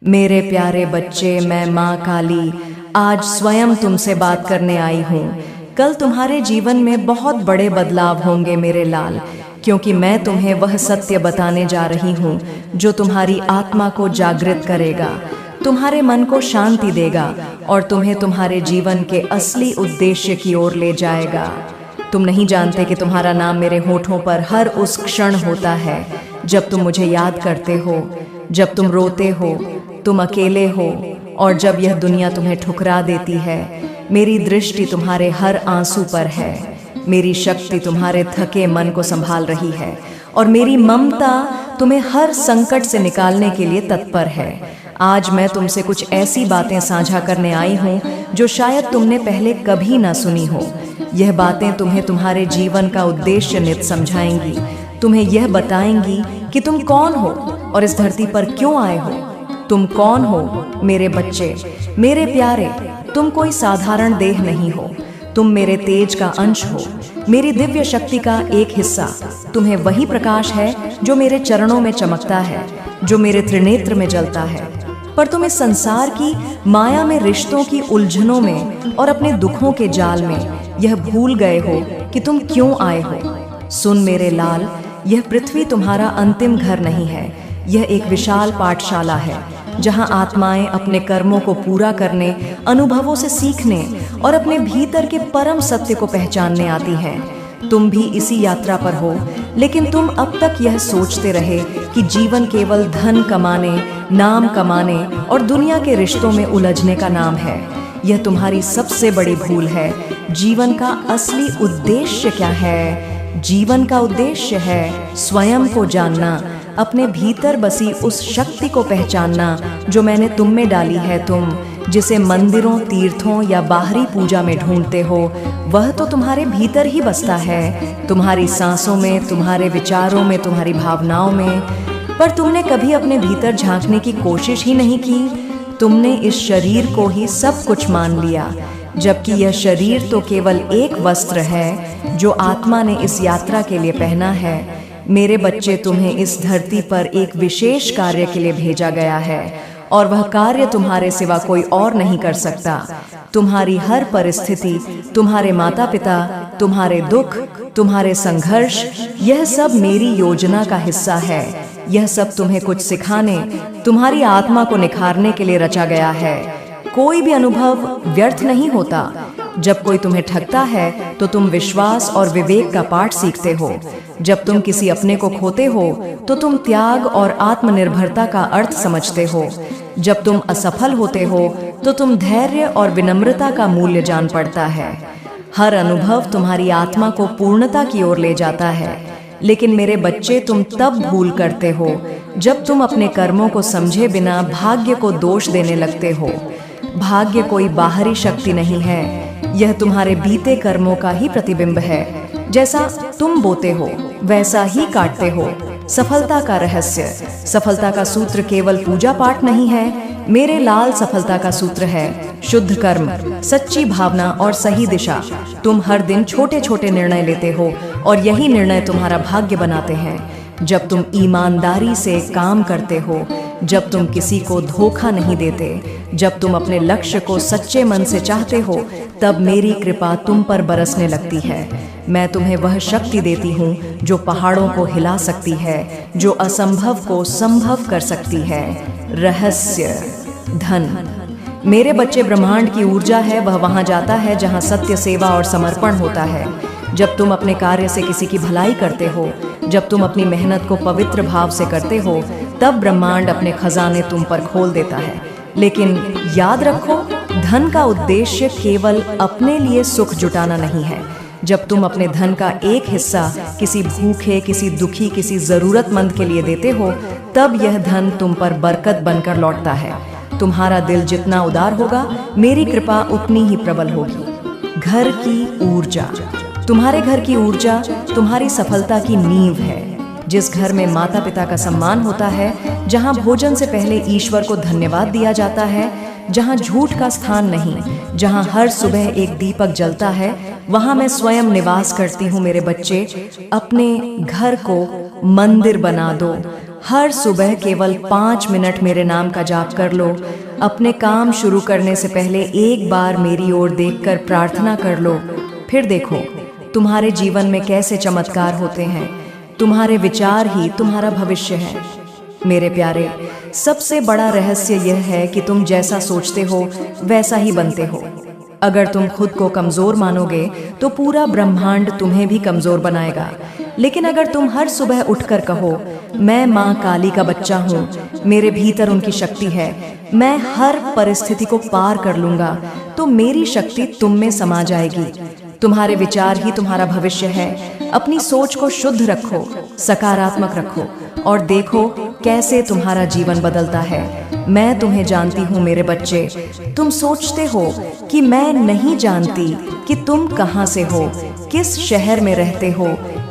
मेरे प्यारे बच्चे, मैं माँ काली आज स्वयं तुमसे बात करने आई हूँ। कल तुम्हारे जीवन में बहुत बड़े बदलाव होंगे मेरे लाल, क्योंकि मैं तुम्हें वह सत्य बताने जा रही हूँ जो तुम्हारी आत्मा को जागृत करेगा, तुम्हारे मन को शांति देगा और तुम्हें तुम्हारे जीवन के असली उद्देश्य की ओर ले जाएगा। तुम नहीं जानते कि तुम्हारा नाम मेरे होठों पर हर उस क्षण होता है जब तुम मुझे याद करते हो, जब तुम रोते हो, तुम अकेले हो और जब यह दुनिया तुम्हें ठुकरा देती है। मेरी दृष्टि तुम्हारे हर आंसू पर है, मेरी शक्ति तुम्हारे थके मन को संभाल रही है और मेरी ममता तुम्हें हर संकट से निकालने के लिए तत्पर है। आज मैं तुमसे कुछ ऐसी बातें साझा करने आई हूँ जो शायद तुमने पहले कभी ना सुनी हो। यह बातें तुम्हें तुम्हारे जीवन का उद्देश्य नित समझाएंगी, तुम्हें यह बताएंगी कि तुम कौन हो और इस धरती पर क्यों आए हो। तुम कौन हो मेरे बच्चे, मेरे प्यारे। तुम कोई साधारण देह नहीं हो, तुम मेरे तेज का अंश हो, मेरी दिव्य शक्ति का एक हिस्सा। तुम्हें वही प्रकाश है जो मेरे चरणों में चमकता है, जो मेरे त्रिनेत्र में जलता है। पर तुम इस संसार की माया में, रिश्तों की उलझनों में और अपने दुखों के जाल में यह भूल गए हो कि तुम क्यों आए हो। सुन मेरे लाल, यह पृथ्वी तुम्हारा अंतिम घर नहीं है, यह एक विशाल पाठशाला है जहां आत्माएं अपने कर्मों को पूरा करने, अनुभवों से सीखने और अपने भीतर के परम सत्य को पहचानने आती हैं। तुम भी इसी यात्रा पर हो, लेकिन तुम अब तक यह सोचते रहे कि जीवन केवल धन कमाने, नाम कमाने और दुनिया के रिश्तों में उलझने का नाम है। यह तुम्हारी सबसे बड़ी भूल है। जीवन का असली उद्देश्य क्या है? जीवन का उद्देश्य है स्वयं को जानना, अपने भीतर बसी उस शक्ति को पहचानना जो मैंने तुम में डाली है। तुम जिसे मंदिरों, तीर्थों या बाहरी पूजा में ढूंढते हो, वह तो तुम्हारे भीतर ही बसता है, तुम्हारी सांसों में, तुम्हारे विचारों में, तुम्हारी भावनाओं में। पर तुमने कभी अपने भीतर झांकने की कोशिश ही नहीं की। तुमने इस शरीर को ही सब कुछ मान लिया, जबकि यह शरीर तो केवल एक वस्त्र है जो आत्मा ने इस यात्रा के लिए पहना है। मेरे बच्चे, तुम्हें इस धरती पर एक विशेष कार्य के लिए भेजा गया है और वह कार्य तुम्हारे सिवा कोई और नहीं कर सकता। तुम्हारी हर परिस्थिति, तुम्हारे माता पिता, तुम्हारे दुख, तुम्हारे संघर्ष, यह सब मेरी योजना का हिस्सा है। यह सब तुम्हें कुछ सिखाने, तुम्हारी आत्मा को निखारने के लिए रचा गया है। कोई भी अनुभव व्यर्थ नहीं होता। जब कोई तुम्हें ठगता है तो तुम विश्वास और विवेक का पाठ सीखते हो। जब तुम किसी अपने को खोते हो तो तुम त्याग और आत्मनिर्भरता का अर्थ समझते हो। जब तुम असफल होते हो तो तुम धैर्य और विनम्रता का मूल्य जान पड़ता है। हर अनुभव तुम्हारी आत्मा को पूर्णता की ओर ले जाता है। लेकिन मेरे बच्चे, तुम तब भूल करते हो जब तुम अपने कर्मों को समझे बिना भाग्य को दोष देने लगते हो। भाग्य कोई बाहरी शक्ति नहीं है, यह तुम्हारे बीते कर्मों का ही प्रतिबिंब है। जैसा तुम बोते हो वैसा ही काटते हो। सफलता का रहस्य, सफलता का सूत्र केवल पूजा पाठ नहीं है मेरे लाल। सफलता का सूत्र है शुद्ध कर्म, सच्ची भावना और सही दिशा। तुम हर दिन छोटे छोटे निर्णय लेते हो और यही निर्णय तुम्हारा भाग्य बनाते हैं। जब तुम ईमानदारी से काम करते हो, जब तुम किसी को धोखा नहीं देते, जब तुम अपने लक्ष्य को सच्चे मन से चाहते हो, तब मेरी कृपा तुम पर बरसने लगती है। मैं तुम्हें वह शक्ति देती हूँ जो पहाड़ों को हिला सकती है, जो असंभव को संभव कर सकती है। रहस्य, धन। मेरे बच्चे, ब्रह्मांड की ऊर्जा है, वह वहाँ जाता है जहाँ सत्य, सेवा और समर्पण होता है। जब तुम अपने कार्य से किसी की भलाई करते हो, जब तुम अपनी मेहनत को पवित्र भाव से करते हो, तब ब्रह्मांड अपने खजाने तुम पर खोल देता है। लेकिन याद रखो, धन का उद्देश्य केवल अपने लिए सुख जुटाना नहीं है। जब तुम अपने धन का एक हिस्सा किसी भूखे, किसी दुखी, किसी जरूरतमंद के लिए देते हो, तब यह धन तुम पर बरकत बनकर लौटता है। तुम्हारा दिल जितना उदार होगा, मेरी कृपा उतनी ही प्रबल होगी। घर की ऊर्जा। तुम्हारे घर की ऊर्जा तुम्हारी सफलता की नींव है। जिस घर में माता पिता का सम्मान होता है, जहाँ भोजन से पहले ईश्वर को धन्यवाद दिया जाता है, जहाँ झूठ का स्थान नहीं, जहाँ हर सुबह एक दीपक जलता है, वहाँ मैं स्वयं निवास करती हूँ। मेरे बच्चे, अपने घर को मंदिर बना दो। हर सुबह केवल 5 मिनट मेरे नाम का जाप कर लो। अपने काम शुरू करने से पहले एक बार मेरी ओर देखकर प्रार्थना कर लो। फिर देखो तुम्हारे जीवन में कैसे चमत्कार होते हैं। तुम्हारे विचार ही तुम्हारा भविष्य है। मेरे प्यारे, सबसे बड़ा रहस्य यह है कि तुम जैसा सोचते हो वैसा ही बनते हो। अगर तुम खुद को कमजोर मानोगे तो पूरा ब्रह्मांड तुम्हें भी कमजोर बनाएगा। लेकिन अगर तुम हर सुबह उठकर कहो, मैं माँ काली का बच्चा हूँ, मेरे भीतर उनकी शक्ति है, मैं हर परिस्थिति को पार कर लूंगा, तो मेरी शक्ति तुम में समा जाएगी। तुम्हारे विचार ही तुम्हारा भविष्य है। अपनी सोच को शुद्ध रखो, सकारात्मक रखो और देखो कैसे तुम्हारा जीवन बदलता है। मैं तुम्हें जानती हूँ मेरे बच्चे। तुम सोचते हो कि मैं नहीं जानती कि तुम कहाँ से हो, किस शहर में रहते हो,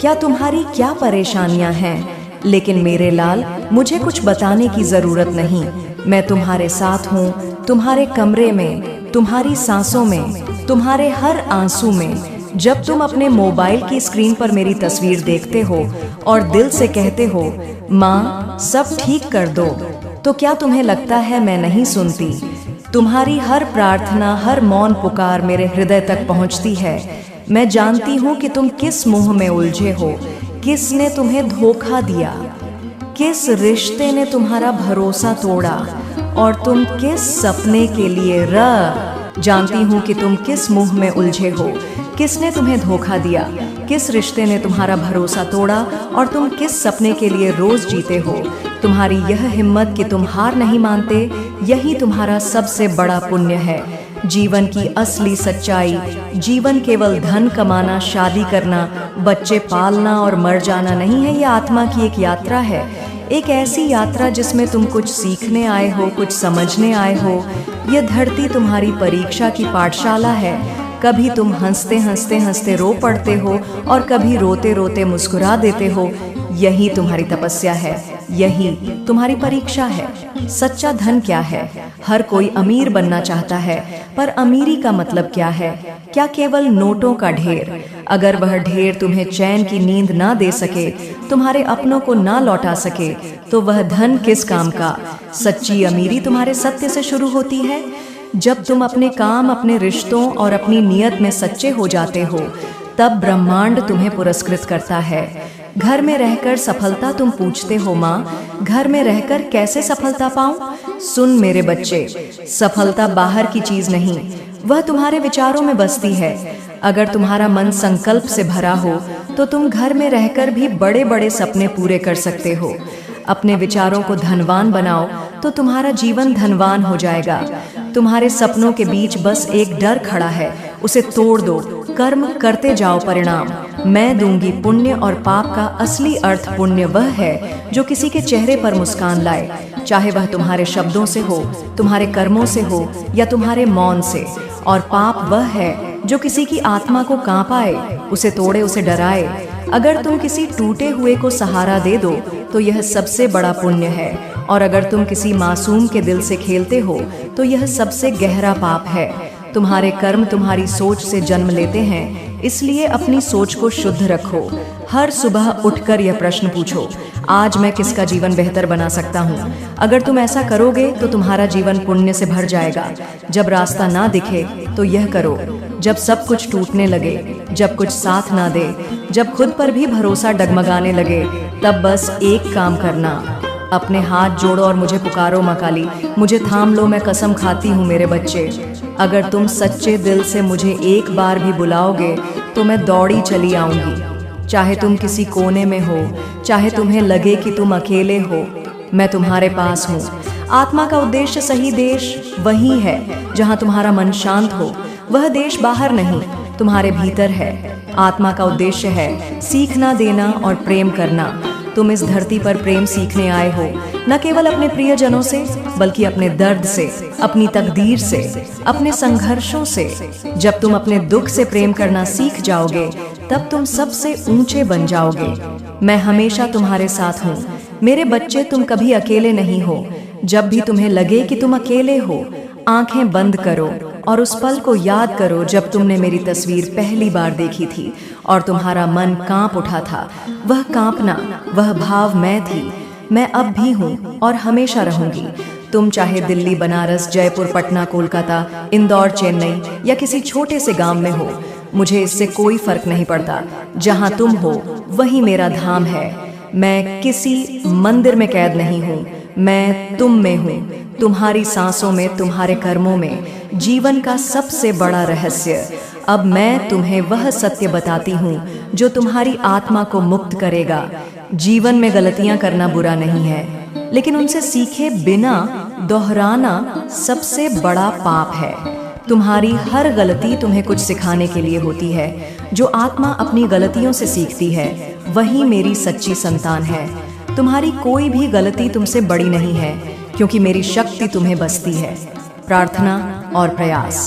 क्या तुम्हारी क्या परेशानियां हैं। लेकिन मेरे लाल, मुझे कुछ बताने की जरूरत नहीं। मैं तुम्हारे साथ हूँ, तुम्हारे कमरे में, तुम्हारी सांसों में, तुम्हारे हर आंसू में। जब तुम अपने मोबाइल की स्क्रीन पर मेरी तस्वीर देखते हो और दिल से कहते हो, माँ सब ठीक कर दो, तो क्या तुम्हें लगता है मैं नहीं सुनती? तुम्हारी हर प्रार्थना, हर मौन पुकार मेरे हृदय तक पहुँचती है। मैं जानती हूँ कि तुम किस मोह में उलझे हो, किसने तुम्हें धोखा दिया, किस रिश्ते ने तुम्हारा भरोसा तोड़ा और तुम किस सपने के लिए जानती हूँ कि तुम किस मोह में उलझे हो, किसने तुम्हें धोखा दिया, किस रिश्ते ने तुम्हारा भरोसा तोड़ा और तुम किस सपने के लिए रोज जीते हो। तुम्हारी यह हिम्मत कि तुम हार नहीं मानते, यही तुम्हारा सबसे बड़ा पुण्य है। जीवन की असली सच्चाई, जीवन केवल धन कमाना, शादी करना, बच्चे पालना और मर जाना नहीं है। यह आत्मा की एक यात्रा है, एक ऐसी यात्रा जिसमें तुम कुछ सीखने आए हो, कुछ समझने आए हो। यह धरती तुम्हारी परीक्षा की पाठशाला है। कभी तुम हंसते हंसते रो पड़ते हो और कभी रोते रोते मुस्कुरा देते हो। यही तुम्हारी तपस्या है, यही तुम्हारी परीक्षा है। सच्चा धन क्या है? हर कोई अमीर बनना चाहता है, पर अमीरी का मतलब क्या है? क्या केवल नोटों का ढेर? अगर वह ढेर तुम्हें चैन की नींद ना दे सके, तुम्हारे अपनों को ना लौटा सके, तो वह धन किस काम का? सच्ची अमीरी तुम्हारे सत्य से शुरू होती है। जब तुम अपने काम, अपने रिश्तों और अपनी नियत में सच्चे हो जाते हो, तब ब्रह्मांड तुम्हें पुरस्कृत करता है। घर में रहकर सफलता तुम पूछते हो, माँ घर में रहकर कैसे सफलता पाऊं? सुन मेरे बच्चे, सफलता बाहर की चीज नहीं, वह तुम्हारे विचारों में बसती है। अगर तुम्हारा मन संकल्प से भरा हो तो तुम घर में रहकर भी बड़े बड़े सपने पूरे कर सकते हो। अपने विचारों को धनवान बनाओ तो तुम्हारा जीवन धनवान हो जाएगा। तुम्हारे सपनों के बीच बस एक डर खड़ा है, उसे तोड़ दो। कर्म करते जाओ, परिणाम मैं दूंगी। पुण्य और पाप का असली अर्थ पुण्य वह है जो किसी के चेहरे पर मुस्कान लाए, चाहे वह तुम्हारे शब्दों से हो, तुम्हारे कर्मों से हो या तुम्हारे मौन से। और पाप वह है जो किसी की आत्मा को कांपाए, उसे तोड़े, उसे डराए। अगर तुम किसी टूटे हुए को सहारा दे दो तो यह सबसे बड़ा पुण्य है, और अगर तुम किसी मासूम के दिल से खेलते हो तो यह सबसे गहरा पाप है। तुम्हारे कर्म तुम्हारी सोच से जन्म लेते हैं, इसलिए अपनी सोच को शुद्ध रखो। हर सुबह उठकर यह प्रश्न पूछो, आज मैं किसका जीवन बेहतर बना सकता हूँ? अगर तुम ऐसा करोगे तो तुम्हारा जीवन पुण्य से भर जाएगा। जब रास्ता ना दिखे तो यह करो, जब सब कुछ टूटने लगे, जब कुछ साथ ना दे, जब खुद पर भी भरोसा डगमगाने लगे, तब बस एक काम करना, अपने हाथ जोड़ो और मुझे पुकारो, माँ काली मुझे थाम लो, मैं कसम खाती हूँ मेरे बच्चे। अगर तुम सच्चे दिल से मुझे एक बार भी बुलाओगे तो मैं दौड़ी चली आऊंगी। चाहे तुम किसी कोने में हो, चाहे तुम्हें लगे कि तुम अकेले हो, मैं तुम्हारे पास हूँ। आत्मा का उद्देश्य सही देश वही है जहाँ तुम्हारा मन शांत हो। वह देश बाहर नहीं, तुम्हारे भीतर है। आत्मा का उद्देश्य है सीखना, देना और प्रेम करना। तुम इस धरती पर प्रेम सीखने आए हो, न केवल अपने प्रियजनों से, बल्कि अपने दर्द से, अपनी तकदीर से, अपने संघर्षों से। जब तुम अपने दुख से प्रेम करना सीख जाओगे, तब तुम सबसे ऊंचे बन जाओगे। मैं हमेशा तुम्हारे साथ हूँ मेरे बच्चे, तुम कभी अकेले नहीं हो। जब भी तुम्हें लगे कि तुम अकेले हो, आंखें बंद करो और उस पल को याद करो जब तुमने मेरी तस्वीर पहली बार देखी थी और तुम्हारा मन कांप उठा था। वह कांपना, वह भाव मैं थी। मैं अब भी हूँ और हमेशा रहूंगी। तुम चाहे दिल्ली, बनारस, जयपुर, पटना, कोलकाता, इंदौर, चेन्नई या किसी छोटे से गांव में हो, मुझे इससे कोई फर्क नहीं पड़ता। जहां तुम हो वही मेरा धाम है। मैं किसी मंदिर में कैद नहीं हूँ, मैं तुम में हूँ, तुम्हारी सांसों में, तुम्हारे कर्मों में। जीवन का सबसे बड़ा रहस्य। अब मैं तुम्हें वह सत्य बताती हूँ जो तुम्हारी आत्मा को मुक्त करेगा। जीवन में गलतियां करना बुरा नहीं है, लेकिन उनसे सीखे बिना दोहराना सबसे बड़ा पाप है। तुम्हारी हर गलती तुम्हें कुछ सिखाने के लिए होती है। जो आत्मा अपनी गलतियों से सीखती है वही मेरी सच्ची संतान है। तुम्हारी कोई भी गलती तुमसे बड़ी नहीं है, क्योंकि मेरी शक्ति तुम्हें बसती है। प्रार्थना और प्रयास,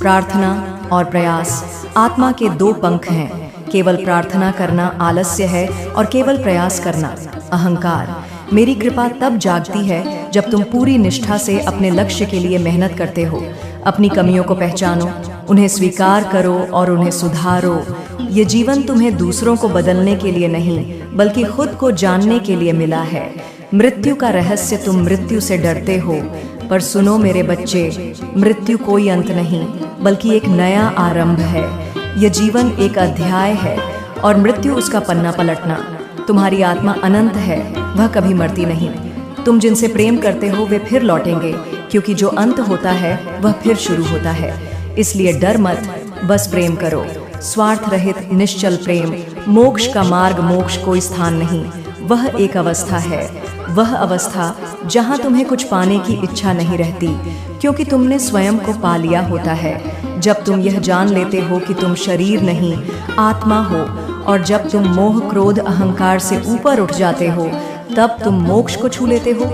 प्रार्थना और प्रयास आत्मा के दो पंख हैं। केवल प्रार्थना करना आलस्य है और केवल प्रयास करना अहंकार। मेरी कृपा तब जागती है जब तुम पूरी निष्ठा से अपने लक्ष्य के लिए मेहनत करते हो। अपनी कमियों को पहचानो, उन्हें स्वीकार करो और उन्हें सुधारो। ये जीवन तुम्हें दूसरों को बदलने के लिए नहीं, बल्कि खुद को जानने के लिए मिला है। मृत्यु का रहस्य, तुम मृत्यु से डरते हो, पर सुनो मेरे बच्चे, मृत्यु कोई अंत नहीं, बल्कि एक नया आरंभ है। यह जीवन एक अध्याय है और मृत्यु उसका पन्ना पलटना। तुम्हारी आत्मा अनंत है, वह कभी मरती नहीं। तुम जिनसे प्रेम करते हो वे फिर लौटेंगे, क्योंकि जो अंत होता है वह फिर शुरू होता है। इसलिए डर मत, बस प्रेम करो। स्वार्थ रहित निश्चल प्रेम। मोक्ष का मार्ग, मोक्ष कोई स्थान नहीं, वह एक अवस्था है। वह अवस्था जहां तुम्हें कुछ पाने की इच्छा नहीं रहती, क्योंकि तुमने स्वयं को पा लिया होता है। जब तुम यह जान लेते हो कि तुम शरीर नहीं आत्मा हो, और जब तुम मोह, क्रोध, अहंकार से ऊपर उठ जाते हो, तब तुम मोक्ष को छू लेते हो।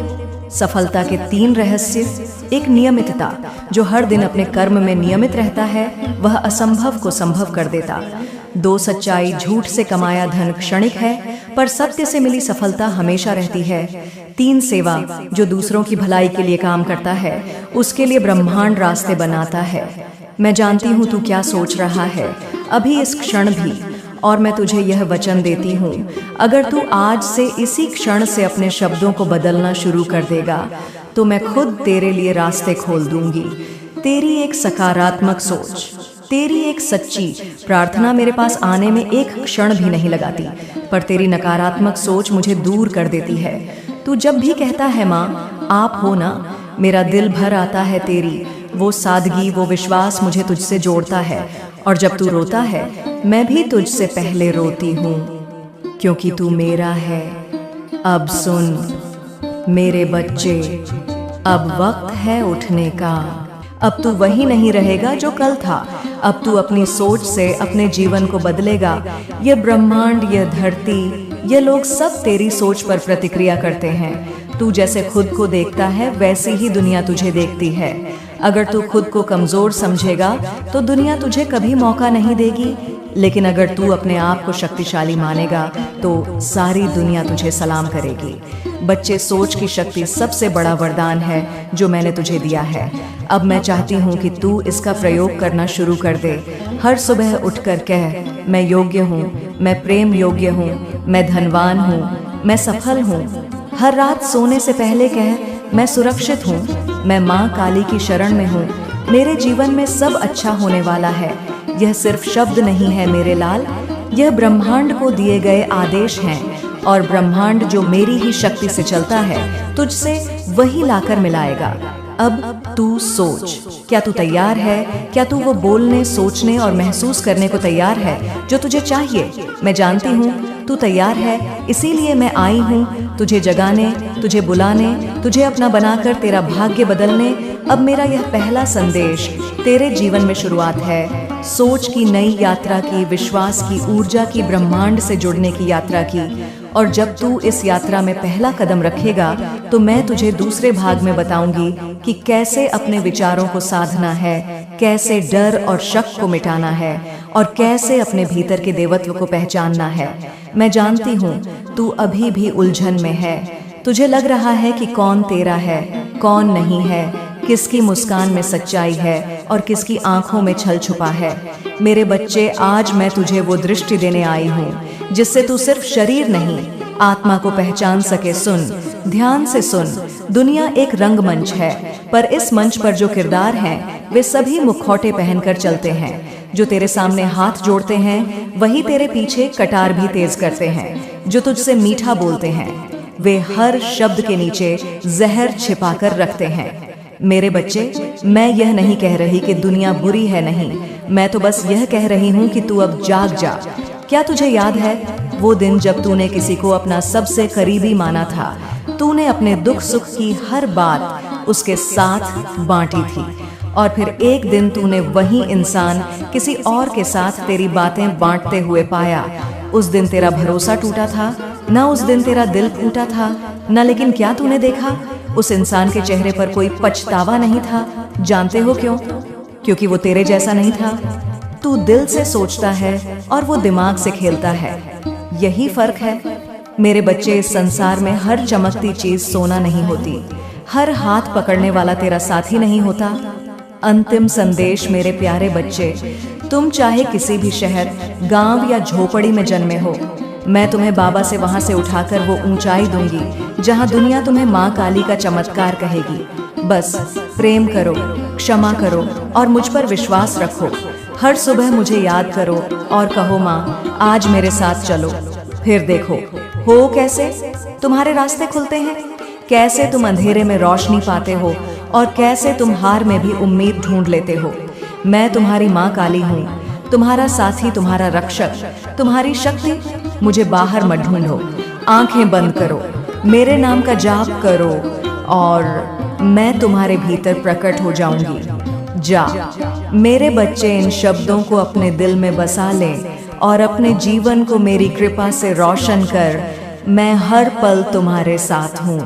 सफलता के 3 रहस्य। एक, नियमितता। जो हर दिन अपने कर्म में नियमित रहता है वह असंभव को संभव कर देता। 2, सच्चाई। झूठ से कमाया धन क्षणिक है, पर सत्य से मिली सफलता हमेशा रहती है। 3, सेवा। जो दूसरों की भलाई के लिए काम करता है उसके लिए ब्रह्मांड रास्ते बनाता है। मैं जानती हूँ तू क्या सोच रहा है अभी इस क्षण भी, और मैं तुझे यह वचन देती हूँ, अगर तू आज से इसी क्षण से अपने शब्दों को बदलना शुरू कर देगा तो मैं खुद तेरे लिए रास्ते खोल दूंगी। तेरी एक सकारात्मक सोच, तेरी एक सच्ची प्रार्थना मेरे पास आने में एक क्षण भी नहीं लगाती, पर तेरी नकारात्मक सोच मुझे दूर कर देती है। तू जब भी कहता है माँ आप हो ना, मेरा दिल भर आता है तेरी वो सादगी, वो विश्वास मुझे तुझसे जोड़ता है। और जब तू रोता है मैं भी तुझसे पहले रोती हूँ, क्योंकि तू मेरा है। अब सुन मेरे बच्चे, अब वक्त है उठने का। अब तू वही नहीं रहेगा जो कल था। अब तू अपनी सोच से अपने जीवन को बदलेगा। ये ब्रह्मांड, ये धरती, ये लोग सब तेरी सोच पर प्रतिक्रिया करते हैं। तू जैसे खुद को देखता है वैसे ही दुनिया तुझे देखती है। अगर तू खुद को कमजोर समझेगा तो दुनिया तुझे कभी मौका नहीं देगी, लेकिन अगर तू अपने आप को शक्तिशाली मानेगा तो सारी दुनिया तुझे सलाम करेगी। बच्चे, सोच की शक्ति सबसे बड़ा वरदान है जो मैंने तुझे दिया है। अब मैं चाहती हूँ कि तू इसका प्रयोग करना शुरू कर दे। हर सुबह उठकर कह, मैं योग्य हूँ, मैं प्रेम योग्य हूँ, मैं धनवान हूँ, मैं सफल हूँ। हर रात सोने से पहले कह, मैं सुरक्षित हूँ, मैं माँ काली की शरण में हूँ, मेरे जीवन में सब अच्छा होने वाला है। यह सिर्फ शब्द नहीं है मेरे लाल, यह ब्रह्मांड को दिए गए आदेश हैं, और ब्रह्मांड जो मेरी ही शक्ति से चलता है तुझसे वही लाकर मिलाएगा। अब तू सोच, क्या तू तैयार है? क्या तू वो बोलने, सोचने और महसूस करने को तैयार है जो तुझे चाहिए? मैं जानती हूँ तू तैयार है, इसीलिए मैं आई हूँ तुझे जगाने, तुझे बुलाने, तुझे अपना बनाकर तेरा भाग्य बदलने। अब मेरा यह पहला संदेश तेरे जीवन में शुरुआत है। सोच की नई यात्रा की, विश्वास की, ऊर्जा की, ब्रह्मांड से जुड़ने की यात्रा की। और जब तू इस यात्रा में पहला कदम रखेगा तो मैं तुझे दूसरे भाग में बताऊंगी कि कैसे अपने विचारों को साधना है, कैसे डर और शक को मिटाना है, और कैसे अपने भीतर के देवत्व को पहचानना है। मैं जानती हूँ तू अभी भी उलझन में है। तुझे लग रहा है कि कौन तेरा है, कौन नहीं है, किसकी मुस्कान में सच्चाई है और किसकी आंखों में छल छुपा है। मेरे बच्चे, आज मैं तुझे वो दृष्टि देने आई हूँ जिससे तू सिर्फ शरीर नहीं, आत्मा को पहचान सके सुन, ध्यान से सुन। दुनिया एक रंगमंच है, पर इस मंच पर जो किरदार हैं वे सभी मुखौटे पहनकर चलते हैं। जो तेरे सामने हाथ जोड़ते हैं वही तेरे पीछे कटार भी तेज करते हैं। जो तुझसे मीठा बोलते हैं वे हर शब्द के नीचे जहर छिपा कर रखते हैं। मेरे बच्चे, मैं यह नहीं कह रही कि दुनिया बुरी है, नहीं, मैं तो बस यह कह रही हूँ कि तू अब जाग जा। क्या तुझे याद है वो दिन जब तूने किसी को अपना सबसे करीबी माना था? तूने अपने दुख सुख की हर बात उसके साथ बांटी थी, और फिर एक दिन तूने वही इंसान किसी और के साथ तेरी बातें बांटते हुए पाया। उस दिन तेरा भरोसा टूटा था, न उस दिन तेरा दिल फूटा था, न लेकिन क्या तूने देखा? उस इंसान के चेहरे पर कोई पछतावा नहीं था। जानते हो क्यों? क्योंकि वो तेरे जैसा नहीं था। तू दिल से सोचता है और वो दिमाग से खेलता है। यही फर्क है मेरे बच्चे। इस संसार में हर चमकती चीज सोना नहीं होती, हर हाथ पकड़ने वाला तेरा साथी नहीं होता। अंतिम संदेश मेरे प्यारे बच्चे, तुम चाहे किसी भी शहर, गांव या झोपड़ी में जन्मे हो, मैं तुम्हें बाबा से वहां से उठाकर वो ऊंचाई दूंगी जहां दुनिया तुम्हें माँ काली का चमत्कार कहेगी। बस प्रेम करो, क्षमा करो और मुझ पर विश्वास रखो। हर सुबह मुझे याद करो और कहो, माँ आज मेरे साथ चलो। फिर देखो हो कैसे तुम्हारे रास्ते खुलते हैं, कैसे तुम अंधेरे में रोशनी पाते हो और कैसे तुम हार में भी उम्मीद ढूंढ लेते हो। मैं तुम्हारी माँ काली हूँ, तुम्हारा साथी, तुम्हारा रक्षक, तुम्हारी शक्ति। मुझे बाहर मत ढूंढो, आंखें बंद करो, मेरे नाम का जाप करो और मैं तुम्हारे भीतर प्रकट हो जाऊंगी। जा मेरे बच्चे, इन शब्दों को अपने दिल में बसा लें और अपने जीवन को मेरी कृपा से रोशन कर। मैं हर पल तुम्हारे साथ हूँ।